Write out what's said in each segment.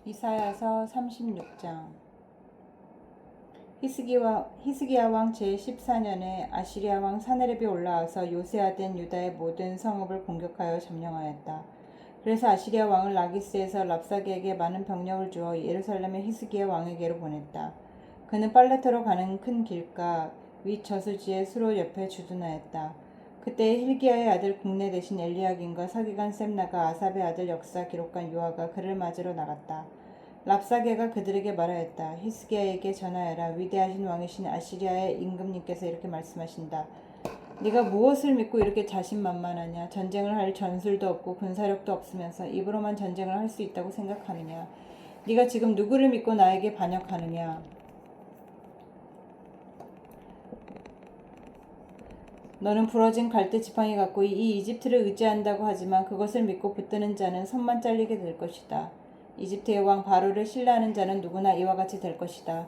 이사야서 36장. 히스기야 왕 제14년에 아시리아 왕 사네립이 올라와서 요새아된 유다의 모든 성읍을 공격하여 점령하였다. 그래서 아시리아 왕을 라기스에서 랍사게에게 많은 병력을 주어 예루살렘의 히스기야 왕에게로 보냈다. 그는 빨레터로 가는 큰 길가 윗 저수지의 수로 옆에 주둔하였다. 그때 hil기야의 아들 국내 대신 엘리야김과 서기관 셈나가 아삽의 아들 역사 기록관 요아가 그를 맞으러 나갔다. 랍사게가 그들에게 말하였다. 히스기야에게 전하여라. 위대하신 왕이신 아시리아의 임금님께서 이렇게 말씀하신다. 네가 무엇을 믿고 이렇게 자신만만하냐? 전쟁을 할 전술도 없고 군사력도 없으면서 입으로만 전쟁을 할 수 있다고 생각하느냐? 네가 지금 누구를 믿고 나에게 반역하느냐? 너는 부러진 갈대 지팡이 같고 이 이집트를 의지한다고 하지만 그것을 믿고 붙드는 자는 손만 잘리게 될 것이다. 이집트의 왕 바로를 신뢰하는 자는 누구나 이와 같이 될 것이다.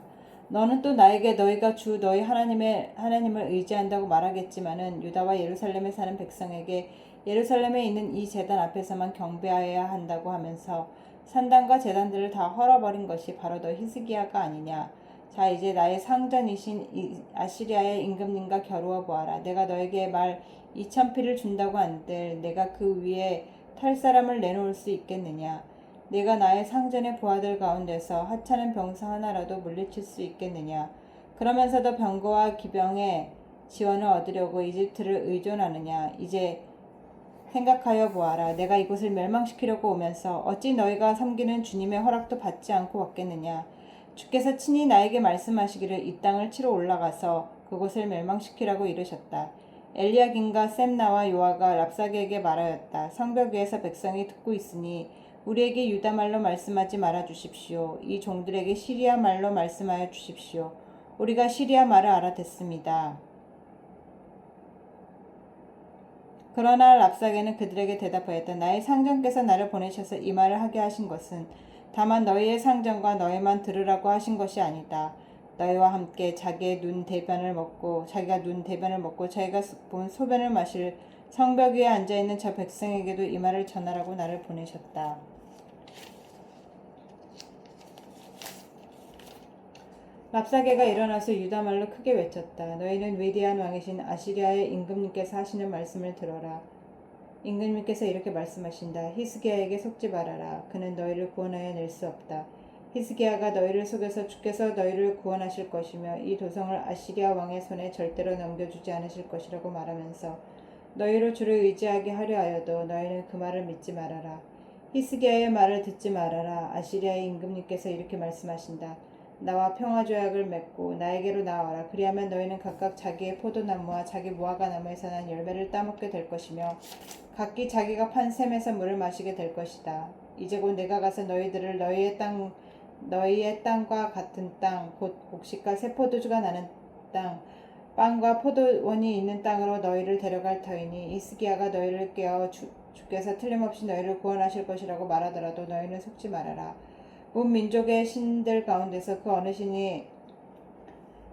너는 또 나에게 너희가 주 너희 하나님을 의지한다고 말하겠지만은 유다와 예루살렘에 사는 백성에게 예루살렘에 있는 이 제단 앞에서만 경배하여야 한다고 하면서 산당과 제단들을 다 헐어버린 것이 바로 너 히스기야가 아니냐. 자, 이제 나의 상전이신 아시리아의 임금님과 겨루어 보아라. 내가 너에게 말 2000피를 준다고 한들 내가 그 위에 탈 사람을 내놓을 수 있겠느냐. 내가 나의 상전의 부하들 가운데서 하찮은 병사 하나라도 물리칠 수 있겠느냐. 그러면서도 병거와 기병의 지원을 얻으려고 이집트를 의존하느냐. 이제 생각하여 보아라. 내가 이곳을 멸망시키려고 오면서 어찌 너희가 섬기는 주님의 허락도 받지 않고 왔겠느냐. 주께서 친히 나에게 말씀하시기를 이 땅을 치러 올라가서 그곳을 멸망시키라고 이르셨다. 엘리야김과 셈나와 요아가 랍사게에게 말하였다. 성벽 위에서 백성이 듣고 있으니 우리에게 유다 말로 말씀하지 말아 주십시오. 이 종들에게 시리아 말로 말씀하여 주십시오. 우리가 시리아 말을 알아듣습니다. 그러나 랍사게는 그들에게 대답하였다. 나의 상전께서 나를 보내셔서 이 말을 하게 하신 것은 다만 너희의 상전과 너희만 들으라고 하신 것이 아니다. 너희와 함께 자기가 눈 대변을 먹고 자기가 본 소변을 마실 성벽 위에 앉아있는 저 백성에게도 이 말을 전하라고 나를 보내셨다. 랍사게가 일어나서 유다말로 크게 외쳤다. 너희는 위대한 왕이신 아시리아의 임금님께서 하시는 말씀을 들어라. 임금님께서 이렇게 말씀하신다. 히스기야에게 속지 말아라. 그는 너희를 구원하여 낼 수 없다. 히스기야가 너희를 속여서 주께서 너희를 구원하실 것이며 이 도성을 아시리아 왕의 손에 절대로 넘겨주지 않으실 것이라고 말하면서 너희로 주를 의지하게 하려 하여도 너희는 그 말을 믿지 말아라. 히스기야의 말을 듣지 말아라. 아시리아의 임금님께서 이렇게 말씀하신다. 나와 평화조약을 맺고 나에게로 나와라. 그리하면 너희는 각각 자기의 포도나무와 자기 무화과나무에서 난 열매를 따먹게 될 것이며 각기 자기가 판 샘에서 물을 마시게 될 것이다. 이제 곧 내가 가서 너희들을 너희의 땅과 같은 땅, 곧 곡식과 새 포도주가 나는 땅, 빵과 포도원이 있는 땅으로 너희를 데려갈 터이니 히스기야가 너희를 깨어 주께서 틀림없이 너희를 구원하실 것이라고 말하더라도 너희는 속지 말아라. 온 민족의 신들 가운데서 그 어느 신이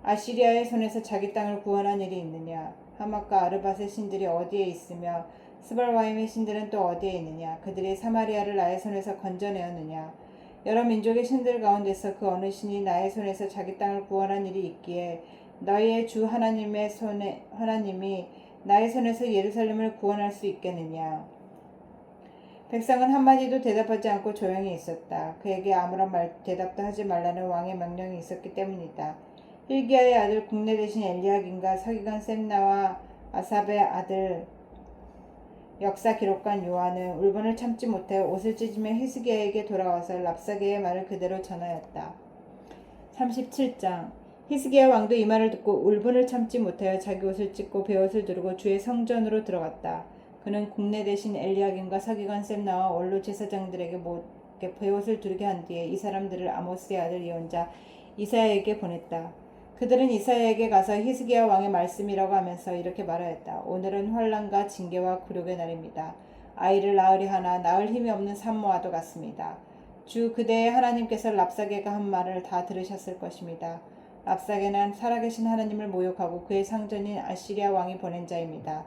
아시리아의 손에서 자기 땅을 구원한 일이 있느냐. 하맛과 아르밧의 신들이 어디에 있으며 스발와임의 신들은 또 어디에 있느냐. 그들이 사마리아를 나의 손에서 건져내었느냐. 여러 민족의 신들 가운데서 그 어느 신이 나의 손에서 자기 땅을 구원한 일이 있기에 너희의 주 하나님이 나의 손에서 예루살렘을 구원할 수 있겠느냐. 백성은 한마디도 대답하지 않고 조용히 있었다. 그에게 아무런 대답도 하지 말라는 왕의 명령이 있었기 때문이다. hil기야의 아들 국내 대신 엘리야김과 서기관 셈나와 아삽의 아들 역사 기록관 요한은 울분을 참지 못해 옷을 찢으며 히스기야에게 돌아와서 랍사게의 말을 그대로 전하였다. 37장. 히스기야 왕도 이 말을 듣고 울분을 참지 못하여 자기 옷을 찢고 베옷을 두르고 주의 성전으로 들어갔다. 그는 국내 대신 엘리야김과 서기관 셈나와 원로 제사장들에게 베옷을 두르게 한 뒤에 이 사람들을 아모스의 아들 예언자 이사야에게 보냈다. 그들은 이사야에게 가서 히스기야 왕의 말씀이라고 하면서 이렇게 말하였다. 오늘은 환난과 징계와 굴욕의 날입니다. 아이를 낳으려 하나 낳을 힘이 없는 산모와도 같습니다. 주 그대의 하나님께서 랍사게가 한 말을 다 들으셨을 것입니다. 랍사게는 살아계신 하나님을 모욕하고 그의 상전인 아시리아 왕이 보낸 자입니다.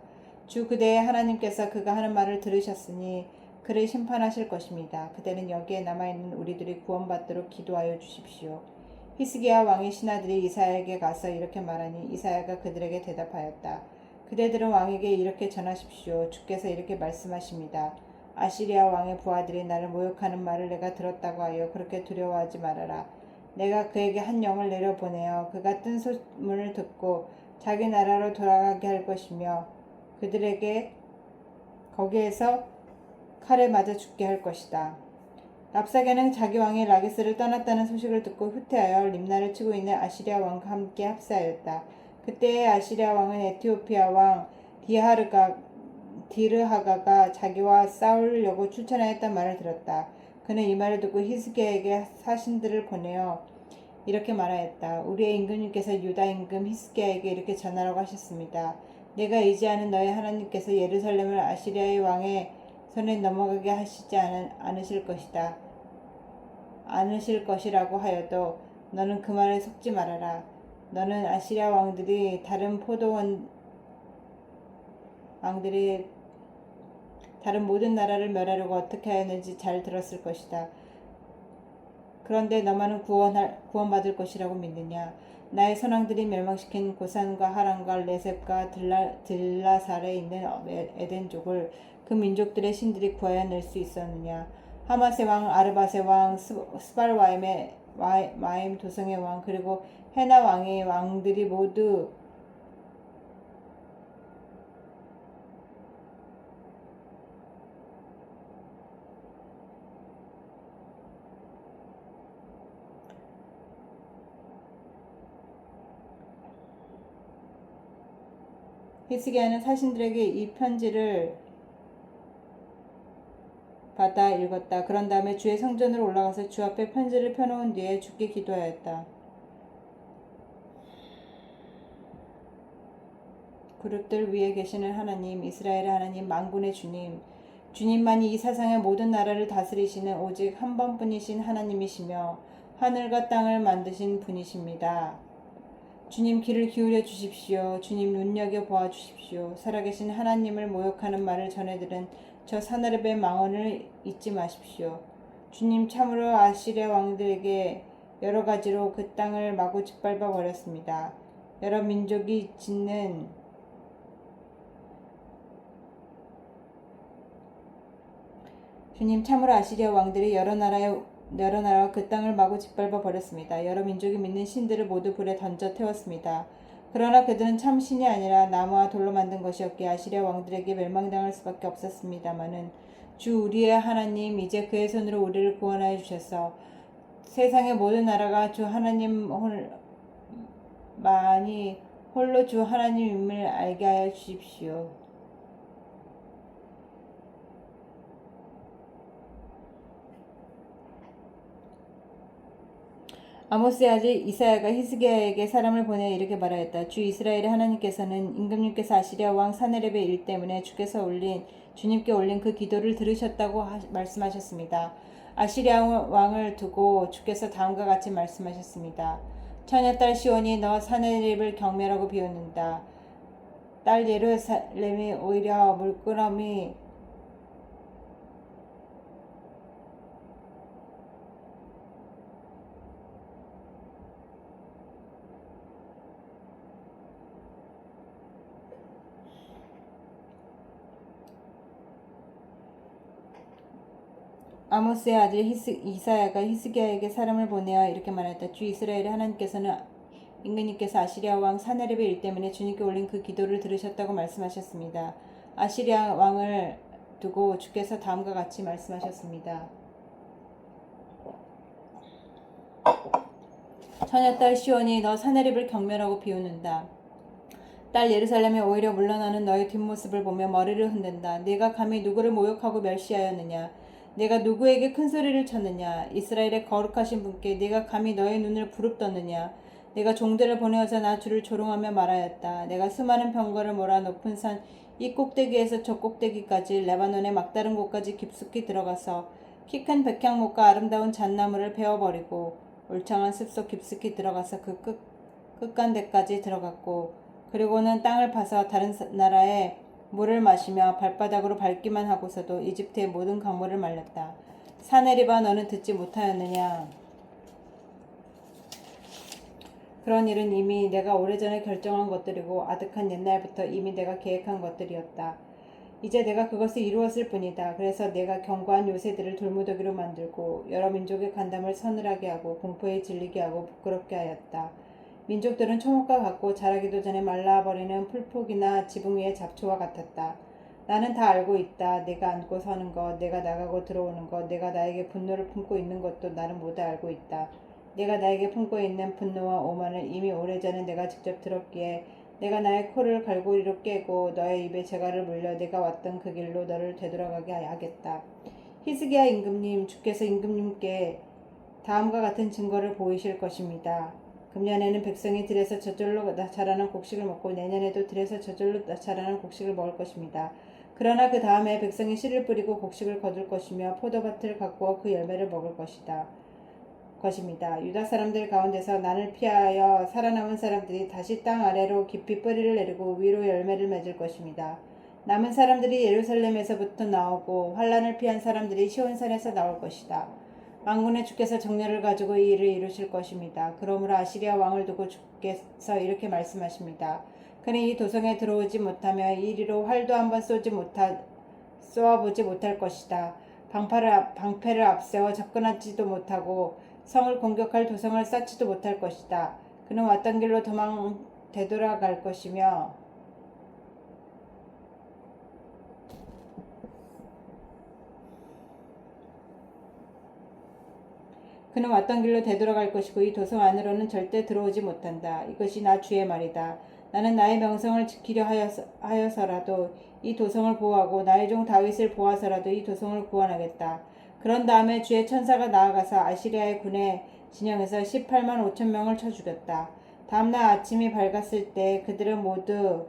주 그대의 하나님께서 그가 하는 말을 들으셨으니 그를 심판하실 것입니다. 그대는 여기에 남아있는 우리들이 구원받도록 기도하여 주십시오. 히스기야 왕의 신하들이 이사야에게 가서 이렇게 말하니 이사야가 그들에게 대답하였다. 그대들은 왕에게 이렇게 전하십시오. 주께서 이렇게 말씀하십니다. 아시리아 왕의 부하들이 나를 모욕하는 말을 내가 들었다고 하여 그렇게 두려워하지 말아라. 내가 그에게 한 영을 내려보내어 그가 뜬 소문을 듣고 자기 나라로 돌아가게 할 것이며 그들에게 거기에서 칼에 맞아 죽게 할 것이다. 랍사게는 자기 왕이 라기스를 떠났다는 소식을 듣고 후퇴하여 림나를 치고 있는 아시리아 왕과 함께 합세하였다. 그때의 아시리아 왕은 에티오피아 왕 디르하가가 자기와 싸우려고 출전하였단 말을 들었다. 그는 이 말을 듣고 히스기야에게 사신들을 보내어 이렇게 말하였다. 우리의 임금님께서 유다 임금 히스기야에게 이렇게 전하라고 하셨습니다. 내가 의지하는 너의 하나님께서 예루살렘을 아시리아의 왕의 손에 넘어가게 하시지 않으실 것이라고 하여도 너는 그 말에 속지 말아라. 너는 아시리아 왕들이 다른 모든 나라를 멸하려고 어떻게 하였는지 잘 들었을 것이다. 그런데 너만은 구원받을 것이라고 믿느냐? 나의 선왕들이 멸망시킨 고산과 하란과 레셉과 들라살에 있는 에덴족을 그 민족들의 신들이 구하여 낼 수 있었느냐? 하마세 왕, 아르바세 왕, 마임 도성의 왕, 그리고 헤나 왕의 왕들이 모두 히스기야는 사신들에게 이 편지를 받아 읽었다. 그런 다음에 주의 성전으로 올라가서 주 앞에 편지를 펴놓은 뒤에 주께 기도하였다. 그룹들 위에 계시는 하나님, 이스라엘의 하나님, 만군의 주님, 주님만이 이 세상의 모든 나라를 다스리시는 오직 한 번뿐이신 하나님이시며 하늘과 땅을 만드신 분이십니다. 주님 귀를 기울여 주십시오. 주님 눈여겨 보아 주십시오. 살아계신 하나님을 모욕하는 말을 전해들은 저 사나립의 망언을 잊지 마십시오. 주님 참으로 아시리아 왕들에게 여러 가지로 그 땅을 마구 짓밟아 버렸습니다. 여러 민족이 짓는 주님 참으로 아시리아 왕들이 여러 나라와 그 땅을 마구 짓밟아 버렸습니다. 여러 민족이 믿는 신들을 모두 불에 던져 태웠습니다. 그러나 그들은 참 신이 아니라 나무와 돌로 만든 것이었기에 아시리아 왕들에게 멸망당할 수밖에 없었습니다마는 주 우리의 하나님 이제 그의 손으로 우리를 구원하여 주셔서 세상의 모든 나라가 주 하나님만이 홀로 주 하나님임을 알게 하여 주십시오. 아모스의 아들 이사야가 히스기야에게 사람을 보내어 이렇게 말하였다. 주 이스라엘의 하나님께서는 임금님께서 아시리아 왕 사네립의 일 때문에 주님께 올린 그 기도를 들으셨다고 말씀하셨습니다. 아시리아 왕을 두고 주께서 다음과 같이 말씀하셨습니다. 처녀딸 시온이 너 사네립을 경멸하고 비웃는다. 딸 예루살렘이 오히려 물끄러미 아모스의 아들 이사야가 히스기야에게 사람을 보내어 이렇게 말했다. 주 이스라엘의 하나님께서는 임금님께서 아시리아 왕 사네립의 일 때문에 주님께 올린 그 기도를 들으셨다고 말씀하셨습니다. 아시리아 왕을 두고 주께서 다음과 같이 말씀하셨습니다. 처녀딸 시온이 너 사네립을 경멸하고 비웃는다. 딸 예루살렘이 오히려 물러나는 너의 뒷모습을 보며 머리를 흔든다. 네가 감히 누구를 모욕하고 멸시하였느냐? 네가 누구에게 큰 소리를 쳤느냐? 이스라엘의 거룩하신 분께 네가 감히 너의 눈을 부릅떴느냐? 내가 종들을 보내어서 나 주를 조롱하며 말하였다. 내가 수많은 병거를 몰아 높은 산 이 꼭대기에서 저 꼭대기까지 레바논의 막다른 곳까지 깊숙이 들어가서 키 큰 백향목과 아름다운 잣나무를 베어버리고 울창한 숲속 깊숙이 들어가서 그 끝간데까지 들어갔고 그리고는 땅을 파서 다른 나라의 물을 마시며 발바닥으로 밟기만 하고서도 이집트의 모든 강물을 말렸다. 사내립아 너는 듣지 못하였느냐? 그런 일은 이미 내가 오래전에 결정한 것들이고 아득한 옛날부터 이미 내가 계획한 것들이었다. 이제 내가 그것을 이루었을 뿐이다. 그래서 내가 견고한 요새들을 돌무더기로 만들고 여러 민족의 간담을 서늘하게 하고 공포에 질리게 하고 부끄럽게 하였다. 민족들은 초목과 같고 자라기도 전에 말라버리는 풀포기나 지붕 위의 잡초와 같았다. 나는 다 알고 있다. 내가 앉고 서는 것, 내가 나가고 들어오는 것, 내가 나에게 분노를 품고 있는 것도 나는 모두 알고 있다. 내가 나에게 품고 있는 분노와 오만을 이미 오래전에 내가 직접 들었기에 내가 나의 코를 갈고리로 깨고 너의 입에 재갈을 물려 내가 왔던 그 길로 너를 되돌아가게 하겠다. 히스기야 임금님, 주께서 임금님께 다음과 같은 증거를 보이실 것입니다. 금년에는 백성이 들에서 저절로 자라는 곡식을 먹고 내년에도 들에서 저절로 자라는 곡식을 먹을 것입니다. 그러나 그 다음에 백성이 씨를 뿌리고 곡식을 거둘 것이며 포도밭을 가꾸어 그 열매를 먹을 것입니다. 유다 사람들 가운데서 나를 피하여 살아남은 사람들이 다시 땅 아래로 깊이 뿌리를 내리고 위로 열매를 맺을 것입니다. 남은 사람들이 예루살렘에서부터 나오고 환란을 피한 사람들이 시온산에서 나올 것이다. 만군의 주께서 정렬을 가지고 이 일을 이루실 것입니다. 그러므로 아시리아 왕을 두고 주께서 이렇게 말씀하십니다. 그는 이 도성에 들어오지 못하며 이리로 활도 한번 쏘아보지 못할 것이다. 방패를 앞세워 접근하지도 못하고 성을 공격할 도성을 쌓지도 못할 것이다. 그는 왔던 길로 되돌아갈 것이며 그는 왔던 길로 되돌아갈 것이고 이 도성 안으로는 절대 들어오지 못한다. 이것이 나 주의 말이다. 나는 나의 명성을 지키려 하여서라도 이 도성을 보호하고 나의 종 다윗을 보호하서라도 이 도성을 구원하겠다. 그런 다음에 주의 천사가 나아가서 아시리아의 군의 진영에서 18만 5천 명을 쳐 죽였다. 다음날 아침이 밝았을 때 그들은 모두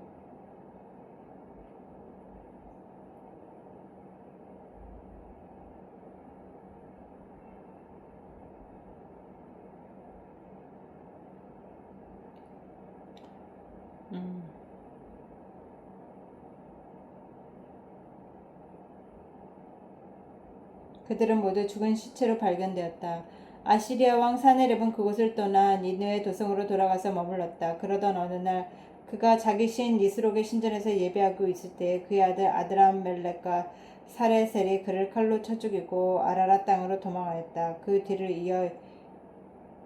죽은 시체로 발견되었다. 아시리아 왕 사네립은 그곳을 떠나 니느웨 도성으로 돌아가서 머물렀다. 그러던 어느 날 그가 자기 신 니스록의 신전에서 예배하고 있을 때 그의 아들 아드람멜렉과 사레셀이 그를 칼로 쳐 죽이고 아라라 땅으로 도망하였다. 그 뒤를 이어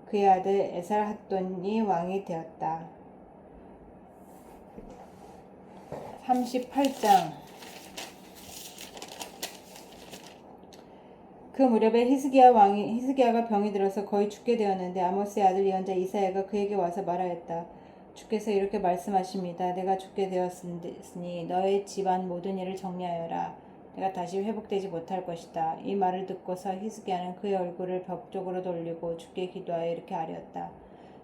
그의 아들 에살핫돈이 왕이 되었다. 38장. 그 무렵에 히스기야가 병이 들어서 거의 죽게 되었는데 아모스의 아들 예언자 이사야가 그에게 와서 말하였다. 주께서 이렇게 말씀하십니다. 내가 죽게 되었으니 너의 집안 모든 일을 정리하여라. 내가 다시 회복되지 못할 것이다. 이 말을 듣고서 히스기야는 그의 얼굴을 벽 쪽으로 돌리고 주께 기도하여 이렇게 아뢰었다.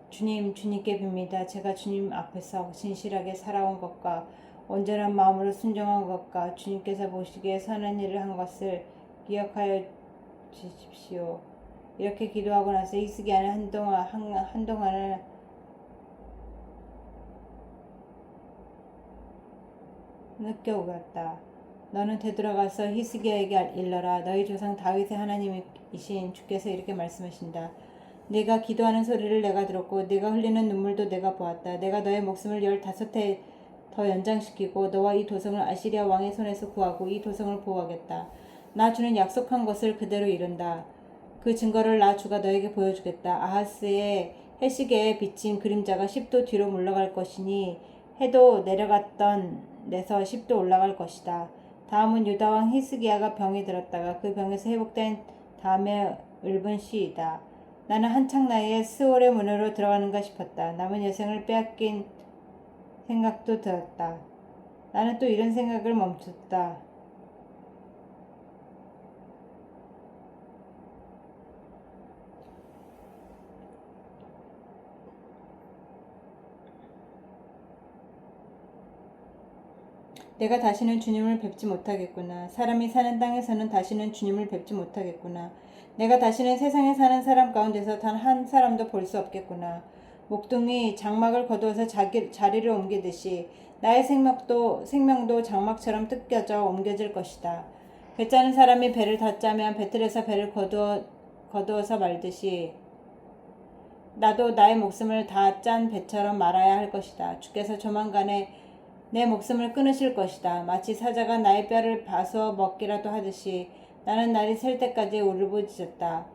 주님, 주님께 빕니다. 제가 주님 앞에서 진실하게 살아온 것과 온전한 마음으로 순종한 것과 주님께서 보시기에 선한 일을 한 것을 기억하여 주십시오. 이렇게 기도하고 나서 히스기야는 한동안을 늦게 울었다. 너는 되돌아가서 히스기야에게 일러라. 너희 조상 다윗의 하나님이신 주께서 이렇게 말씀하신다. 네가 기도하는 소리를 내가 들었고 네가 흘리는 눈물도 내가 보았다. 내가 너의 목숨을 15해 더 연장시키고 너와 이 도성을 아시리아 왕의 손에서 구하고 이 도성을 보호하겠다. 나 주는 약속한 것을 그대로 이룬다. 그 증거를 나 주가 너에게 보여주겠다. 아하스의 해시계에 비친 그림자가 10도 뒤로 물러갈 것이니 해도 내려갔던 데서 10도 올라갈 것이다. 다음은 유다왕 히스기야가 병이 들었다가 그 병에서 회복된 다음에 읊은 시이다. 나는 한창 나이에 스올의 문으로 들어가는가 싶었다. 남은 여생을 빼앗긴 생각도 들었다. 나는 또 이런 생각을 멈췄다. 내가 다시는 주님을 뵙지 못하겠구나. 사람이 사는 땅에서는 다시는 주님을 뵙지 못하겠구나. 내가 다시는 세상에 사는 사람 가운데서 단 한 사람도 볼 수 없겠구나. 목동이 장막을 거두어서 자리를 옮기듯이 나의 생명도 장막처럼 뜯겨져 옮겨질 것이다. 배 짜는 사람이 배를 다 짜면 배틀에서 배를 거두어서 말듯이 나도 나의 목숨을 다 짠 배처럼 말아야 할 것이다. 주께서 조만간에 내 목숨을 끊으실 것이다. 마치 사자가 나의 뼈를 파서 먹기라도 하듯이 나는 날이 셀 때까지 울부짖었다.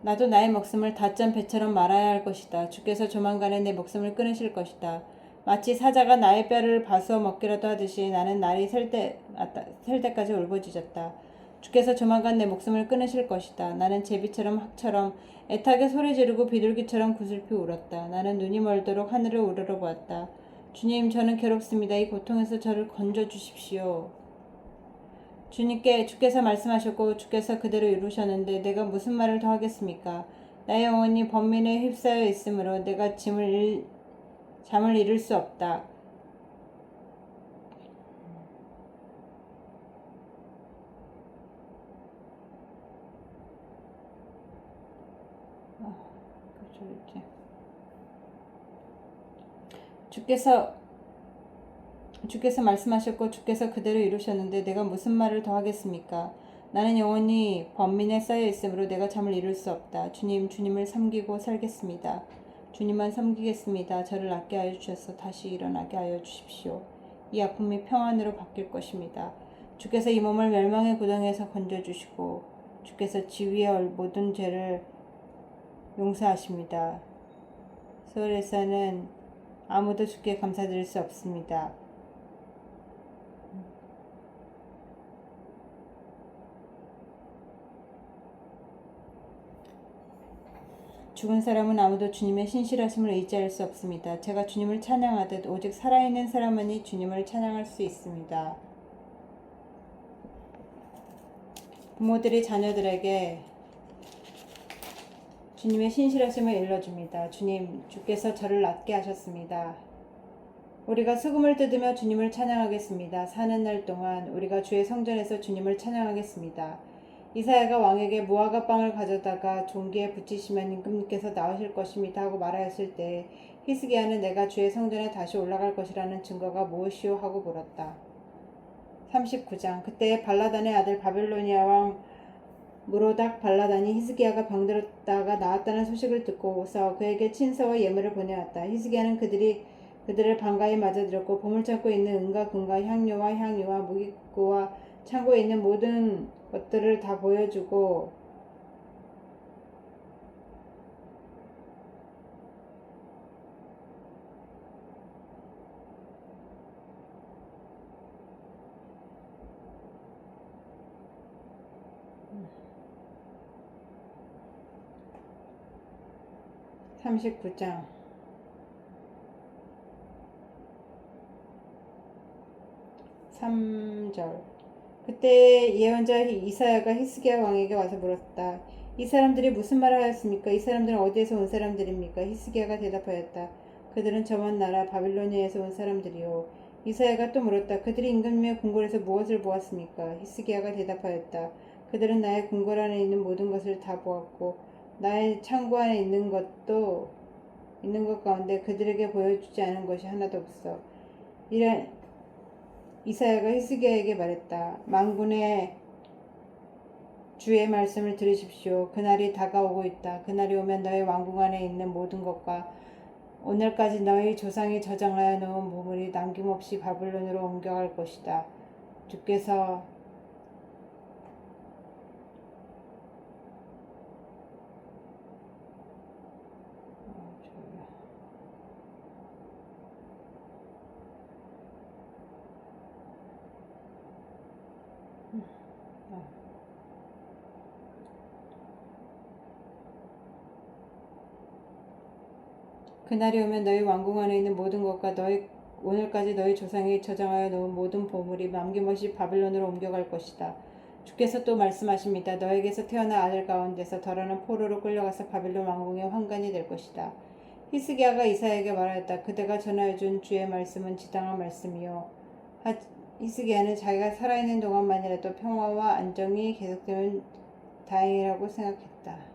나도 나의 목숨을 다 짠 배처럼 말아야 할 것이다. 주께서 조만간에 내 목숨을 끊으실 것이다. 마치 사자가 나의 뼈를 파서 먹기라도 하듯이 나는 날이 셀 때까지 울부짖었다. 주께서 조만간 내 목숨을 끊으실 것이다. 나는 제비처럼 학처럼 애타게 소리 지르고 비둘기처럼 구슬피 울었다. 나는 눈이 멀도록 하늘을 우러러보았다. 주님, 저는 괴롭습니다. 이 고통에서 저를 건져 주십시오. 주께서 말씀하셨고 주께서 그대로 이루셨는데 내가 무슨 말을 더 하겠습니까? 나의 영혼이 번민에 휩싸여 있으므로 내가 잠을 이룰 수 없다. 주께서 말씀하셨고 주께서 그대로 이루셨는데 내가 무슨 말을 더 하겠습니까? 나는 영원히 번민에 쌓여 있으므로 내가 잠을 이룰 수 없다. 주님을 섬기고 살겠습니다. 주님만 섬기겠습니다. 저를 낫게 하여 주셔서 다시 일어나게 하여 주십시오. 이 아픔이 평안으로 바뀔 것입니다. 주께서 이 몸을 멸망의 고통에서 건져주시고 주께서 지위의 모든 죄를 용서하십니다. 서울에서는 아무도 주께 감사드릴 수 없습니다. 죽은 사람은 아무도 주님의 신실하심을 의지할 수 없습니다. 제가 주님을 찬양하듯 오직 살아있는 사람만이 주님을 찬양할 수 있습니다. 부모들이 자녀들에게 주님의 신실하심을 일러줍니다. 주께서 저를 낫게 하셨습니다. 우리가 수금을 뜯으며 주님을 찬양하겠습니다. 사는 날 동안 우리가 주의 성전에서 주님을 찬양하겠습니다. 이사야가 왕에게 무화과 빵을 가져다가 종기에 붙이시면 임금님께서 나으실 것입니다 하고 말하였을 때 히스기야는 내가 주의 성전에 다시 올라갈 것이라는 증거가 무엇이오 하고 물었다. 39장 그때 발라단의 아들 바빌로니아 왕 무로닥 발라단이 히스기야가 병들었다가 나았다는 소식을 듣고서 그에게 친서와 예물을 보내왔다. 히스기야는 그들을 반가이 맞아들였고 보물찾고에 있는 은과 금과 향료와 향유와 무기고와 창고에 있는 모든 것들을 다 보여주고 (39장) (3절) 그때 예언자 이사야가 히스기야 왕에게 와서 물었다. 이 사람들이 무슨 말을 하였습니까? 이 사람들은 어디에서 온 사람들입니까? 히스기야가 대답하였다. 그들은 저 먼 나라 바빌로니아에서 온 사람들이요. 이사야가 또 물었다. 그들이 임금님의 궁궐에서 무엇을 보았습니까? 히스기야가 대답하였다. 그들은 나의 궁궐 안에 있는 모든 것을 다 보았고 나의 창고 안에 있는 것 가운데 그들에게 보여주지 않은 것이 하나도 없어. 이사야가 히스기야에게 말했다. 만군의 주의 말씀을 들으십시오. 그날이 다가오고 있다. 그날이 오면 너희 왕궁 안에 있는 모든 것과 오늘까지 너희 조상이 저장하여 놓은 보물이 남김없이 바빌론으로 옮겨갈 것이다. 주께서 그날이 오면 너희 왕궁 안에 있는 모든 것과 오늘까지 너희 조상이 저장하여 놓은 모든 보물이 남김없이 바빌론으로 옮겨갈 것이다. 주께서 또 말씀하십니다. 너에게서 태어난 아들 가운데서 덜어는 포로로 끌려가서 바빌론 왕궁의 환관이 될 것이다. 히스기야가 이사야에게 말하였다. 그대가 전하여준 주의 말씀은 지당한 말씀이요. 히스기야는 자기가 살아있는 동안만이라도 평화와 안정이 계속되면 다행이라고 생각했다.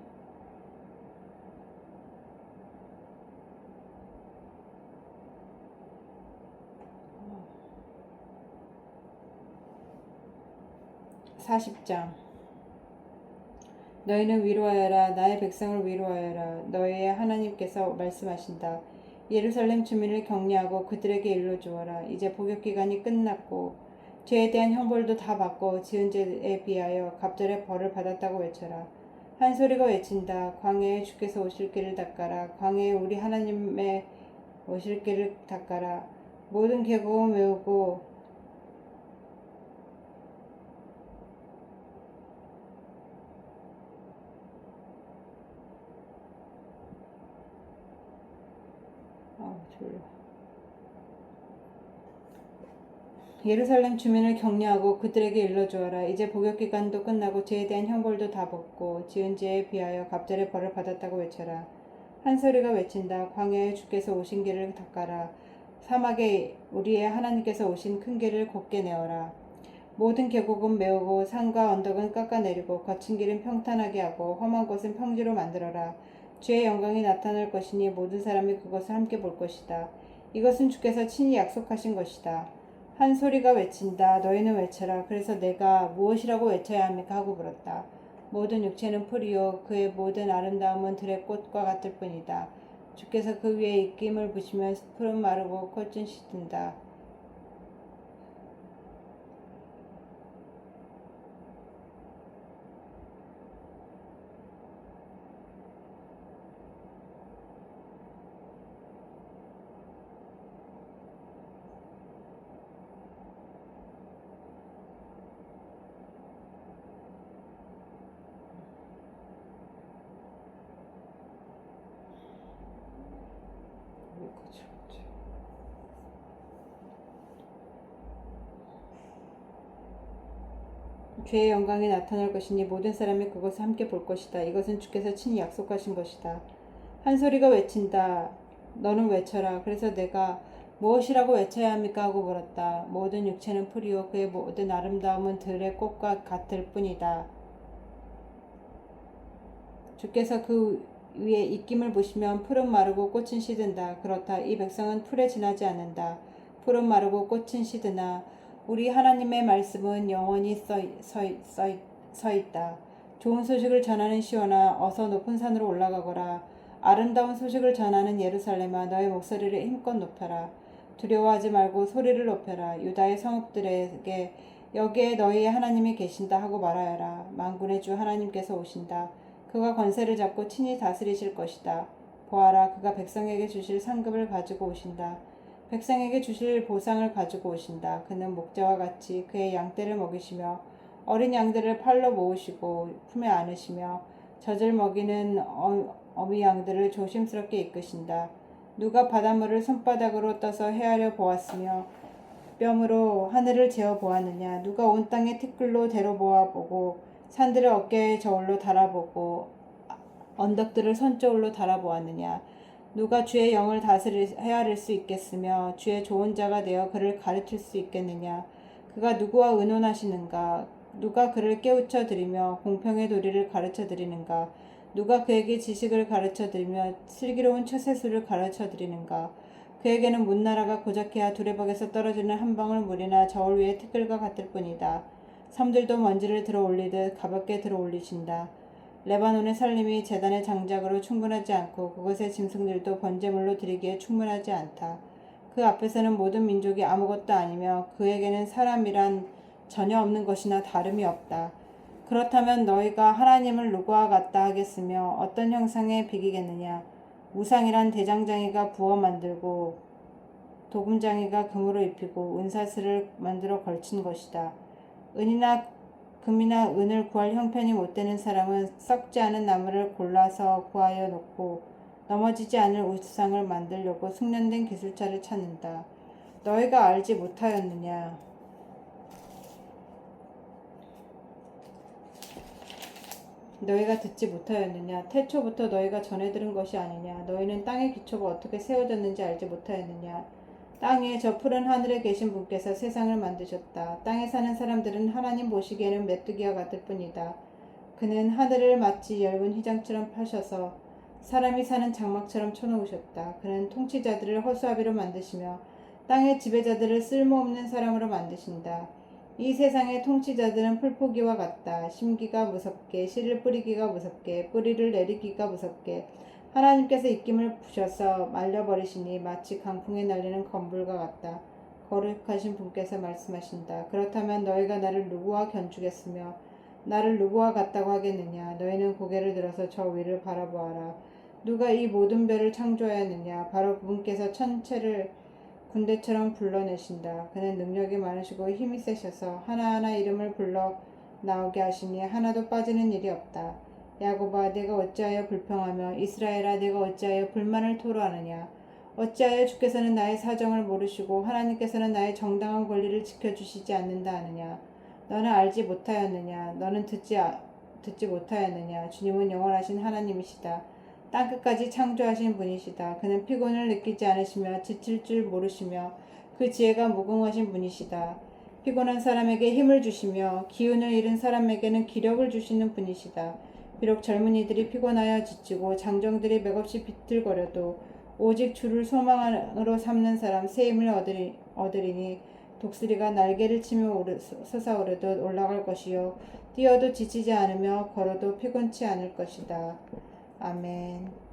40장. 너희는 위로하여라. 나의 백성을 위로하여라. 너희의 하나님께서 말씀하신다. 예루살렘 주민을 격려하고 그들에게 일러주어라. 이제 복역기간이 끝났고 죄에 대한 형벌도 다 받고 지은 죄에 비하여 갑절의 벌을 받았다고 외쳐라. 한 소리가 외친다. 광야에 주께서 오실 길을 닦아라. 광야에 우리 하나님의 오실 길을 닦아라. 모든 계곡은 외우고 졸려. 예루살렘 주민을 격려하고 그들에게 일러주어라. 이제 복역기간도 끝나고 죄에 대한 형벌도 다 받고 지은 죄에 비하여 갑절의 벌을 받았다고 외쳐라. 한 소리가 외친다. 광야에 주께서 오신 길을 닦아라. 사막에 우리의 하나님께서 오신 큰 길을 곧게 내어라. 모든 계곡은 메우고 산과 언덕은 깎아내리고 거친 길은 평탄하게 하고 험한 곳은 평지로 만들어라. 주의 영광이 나타날 것이니 모든 사람이 그것을 함께 볼 것이다. 이것은 주께서 친히 약속하신 것이다. 한 소리가 외친다. 너희는 외쳐라. 그래서 내가 무엇이라고 외쳐야 합니까? 하고 물었다. 모든 육체는 풀이요 그의 모든 아름다움은 들의 꽃과 같을 뿐이다. 주께서 그 위에 입김을 부시면 풀은 마르고 꽃은 시든다. 주의 영광이 나타날 것이니 모든 사람이 그것을 함께 볼 것이다. 이것은 주께서 친히 약속하신 것이다. 한 소리가 외친다. 너는 외쳐라. 그래서 내가 무엇이라고 외쳐야 합니까? 하고 물었다. 모든 육체는 풀이요 그의 모든 아름다움은 들의 꽃과 같을 뿐이다. 주께서 그 위에 입김을 부시면 풀은 마르고 꽃은 시든다. 그렇다. 이 백성은 풀에 지나지 않는다. 풀은 마르고 꽃은 시드나 우리 하나님의 말씀은 영원히 서 있다. 좋은 소식을 전하는 시온아 어서 높은 산으로 올라가거라. 아름다운 소식을 전하는 예루살렘아 너의 목소리를 힘껏 높여라. 두려워하지 말고 소리를 높여라. 유다의 성읍들에게 여기에 너희의 하나님이 계신다 하고 말하여라. 만군의 주 하나님께서 오신다. 그가 권세를 잡고 친히 다스리실 것이다. 보아라, 그가 백성에게 주실 상급을 가지고 오신다. 백성에게 주실 보상을 가지고 오신다. 그는 목자와 같이 그의 양떼를 먹이시며 어린 양들을 팔로 모으시고 품에 안으시며 젖을 먹이는 어미 양들을 조심스럽게 이끄신다. 누가 바닷물을 손바닥으로 떠서 헤아려 보았으며 뼘으로 하늘을 재어 보았느냐. 누가 온 땅의 티끌로 데려 보아보고 산들을 어깨의 저울로 달아보고 언덕들을 손저울로 달아보았느냐. 누가 주의 영을 헤아릴 수 있겠으며 주의 좋은 자가 되어 그를 가르칠 수 있겠느냐. 그가 누구와 의논하시는가. 누가 그를 깨우쳐 드리며 공평의 도리를 가르쳐 드리는가. 누가 그에게 지식을 가르쳐 드리며 슬기로운 처세술을 가르쳐 드리는가. 그에게는 문나라가 고작해야 두레박에서 떨어지는 한 방울 물이나 저울 위의 티끌과 같을 뿐이다. 섬들도 먼지를 들어 올리듯 가볍게 들어 올리신다. 레바논의 살림이 제단의 장작으로 충분하지 않고 그것의 짐승들도 번제물로 드리기에 충분하지 않다. 그 앞에서는 모든 민족이 아무것도 아니며 그에게는 사람이란 전혀 없는 것이나 다름이 없다. 그렇다면 너희가 하나님을 누구와 같다 하겠으며 어떤 형상에 비기겠느냐. 우상이란 대장장이가 부어 만들고 도금장이가 금으로 입히고 은사슬을 만들어 걸친 것이다. 은이나 금이나 은을 구할 형편이 못 되는 사람은 썩지 않은 나무를 골라서 구하여 놓고 넘어지지 않을 우상을 만들려고 숙련된 기술자를 찾는다. 너희가 알지 못하였느냐? 너희가 듣지 못하였느냐? 태초부터 너희가 전해 들은 것이 아니냐? 너희는 땅의 기초가 어떻게 세워졌는지 알지 못하였느냐? 땅에 저 푸른 하늘에 계신 분께서 세상을 만드셨다. 땅에 사는 사람들은 하나님 보시기에는 메뚜기와 같을 뿐이다. 그는 하늘을 마치 얇은 휘장처럼 펴셔서 사람이 사는 장막처럼 쳐놓으셨다. 그는 통치자들을 허수아비로 만드시며 땅의 지배자들을 쓸모없는 사람으로 만드신다. 이 세상의 통치자들은 풀포기와 같다. 심기가 무섭게, 씨를 뿌리기가 무섭게, 뿌리를 내리기가 무섭게, 하나님께서 입김을 부셔서 말려버리시니 마치 강풍에 날리는 건불과 같다. 거룩하신 분께서 말씀하신다. 그렇다면 너희가 나를 누구와 견주겠으며 나를 누구와 같다고 하겠느냐. 너희는 고개를 들어서 저 위를 바라보아라. 누가 이 모든 별을 창조하였느냐. 바로 그분께서 천체를 군대처럼 불러내신다. 그는 능력이 많으시고 힘이 세셔서 하나하나 이름을 불러 나오게 하시니 하나도 빠지는 일이 없다. 야곱아, 내가 어찌하여 불평하며 이스라엘아, 내가 어찌하여 불만을 토로하느냐. 어찌하여 주께서는 나의 사정을 모르시고 하나님께서는 나의 정당한 권리를 지켜주시지 않는다 하느냐. 너는 알지 못하였느냐. 너는 듣지 못하였느냐. 주님은 영원하신 하나님이시다. 땅끝까지 창조하신 분이시다. 그는 피곤을 느끼지 않으시며 지칠 줄 모르시며 그 지혜가 무궁하신 분이시다. 피곤한 사람에게 힘을 주시며 기운을 잃은 사람에게는 기력을 주시는 분이시다. 비록 젊은이들이 피곤하여 지치고 장정들이 맥없이 비틀거려도 오직 주를 소망으로 삼는 사람 새 힘을 얻으리니 독수리가 날개를 치며 솟아오르듯 올라갈 것이요 뛰어도 지치지 않으며 걸어도 피곤치 않을 것이다. 아멘.